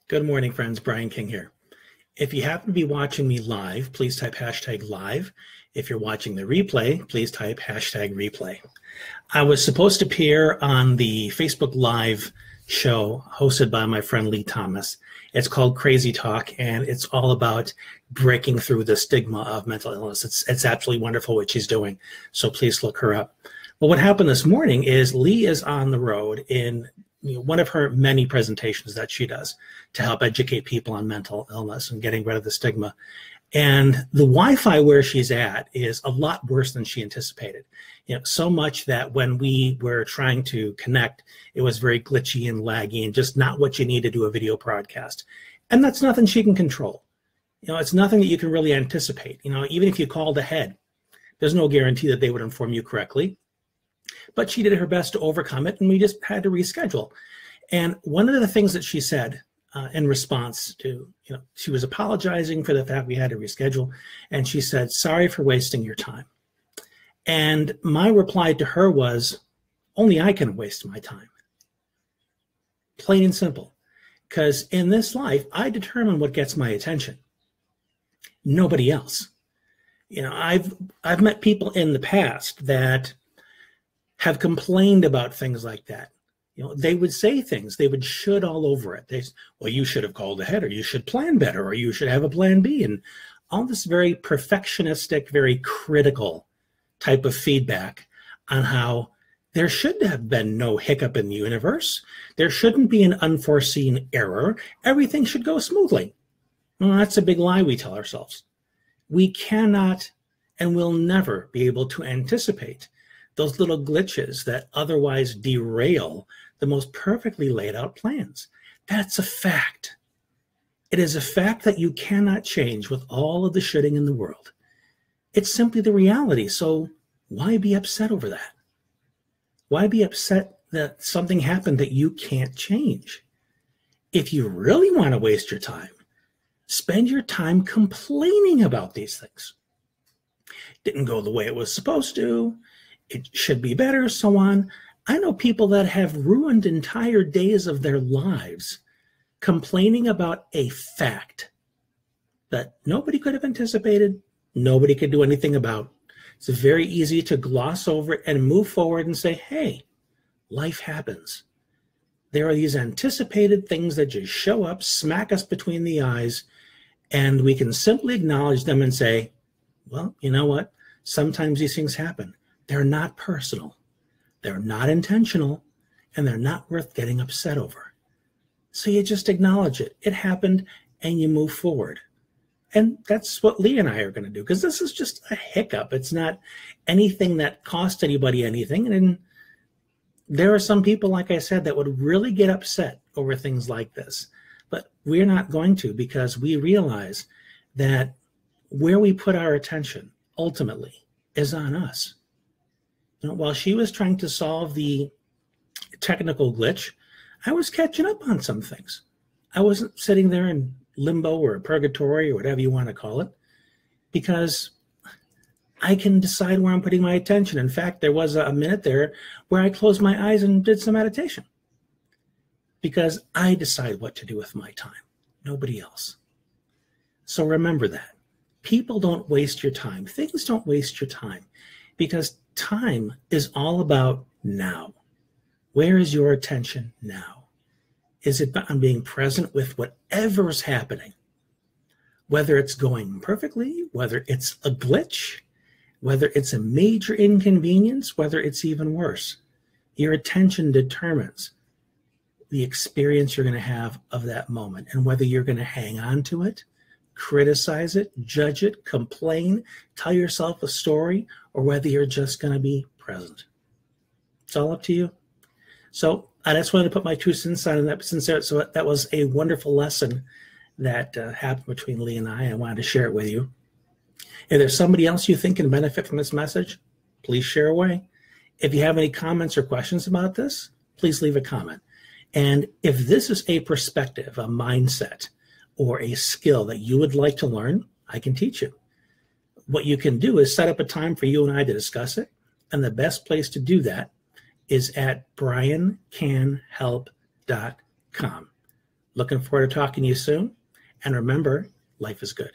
Good morning, friends. Brian King here. If you happen to be watching me live, please type hashtag live. If you're watching the replay, please type hashtag replay. I was supposed to appear on the Facebook Live show hosted by my friend Lee Thomas. It's called Crazy Talk, and it's all about breaking through the stigma of mental illness. It's absolutely wonderful what she's doing, so please look her up. Well, what happened this morning is Lee is on the road in one of her many presentations that she does to help educate people on mental illness and getting rid of the stigma. And the Wi-Fi where she's at is a lot worse than she anticipated. So much that when we were trying to connect, it was very glitchy and laggy and just not what you need to do a video broadcast. And that's nothing she can control. It's nothing that you can really anticipate. Even if you called ahead, there's no guarantee that they would inform you correctly. But she did her best to overcome it, and we just had to reschedule. And one of the things that she said in response to, she was apologizing for the fact we had to reschedule, and she said, "Sorry for wasting your time." And my reply to her was, only I can waste my time. Plain and simple. Because in this life, I determine what gets my attention. Nobody else. I've met people in the past that have complained about things like that. They would say things, they would should all over it. Well, you should have called ahead, or you should plan better, or you should have a plan B, and all this very perfectionistic, very critical type of feedback on how there should have been no hiccup in the universe. There shouldn't be an unforeseen error. Everything should go smoothly. Well, that's a big lie we tell ourselves. We cannot and will never be able to anticipate those little glitches that otherwise derail the most perfectly laid out plans. That's a fact. It is a fact that you cannot change with all of the shitting in the world. It's simply the reality. So why be upset over that? Why be upset that something happened that you can't change? If you really want to waste your time, spend your time complaining about these things. Didn't go the way it was supposed to. It should be better, so on. I know people that have ruined entire days of their lives complaining about a fact that nobody could have anticipated, nobody could do anything about. It's very easy to gloss over it and move forward and say, hey, life happens. There are these anticipated things that just show up, smack us between the eyes, and we can simply acknowledge them and say, well, you know what? Sometimes these things happen. They're not personal, they're not intentional, and they're not worth getting upset over. So you just acknowledge it. It happened, and you move forward. And that's what Lee and I are going to do, because this is just a hiccup. It's not anything that cost anybody anything. And there are some people, like I said, that would really get upset over things like this. But we're not going to, because we realize that where we put our attention ultimately is on us. While she was trying to solve the technical glitch, I was catching up on some things. I wasn't sitting there in limbo or purgatory or whatever you want to call it, because I can decide where I'm putting my attention. In fact, there was a minute there where I closed my eyes and did some meditation, because I decide what to do with my time, nobody else. So remember that. People don't waste your time. Things don't waste your time, because time is all about now. Where is your attention now? Is it on being present with whatever's happening? Whether it's going perfectly, whether it's a glitch, whether it's a major inconvenience, whether it's even worse. Your attention determines the experience you're going to have of that moment, and whether you're going to hang on to it, criticize it, judge it, complain, tell yourself a story, or whether you're just going to be present. It's all up to you. So I just wanted to put my 2 cents on that, since that was a wonderful lesson that happened between Lee and I wanted to share it with you. If there's somebody else you think can benefit from this message, please share away. If you have any comments or questions about this, please leave a comment. And if this is a perspective, a mindset, or a skill that you would like to learn, I can teach you. What you can do is set up a time for you and I to discuss it. And the best place to do that is at briancanhelp.com. Looking forward to talking to you soon. And remember, life is good.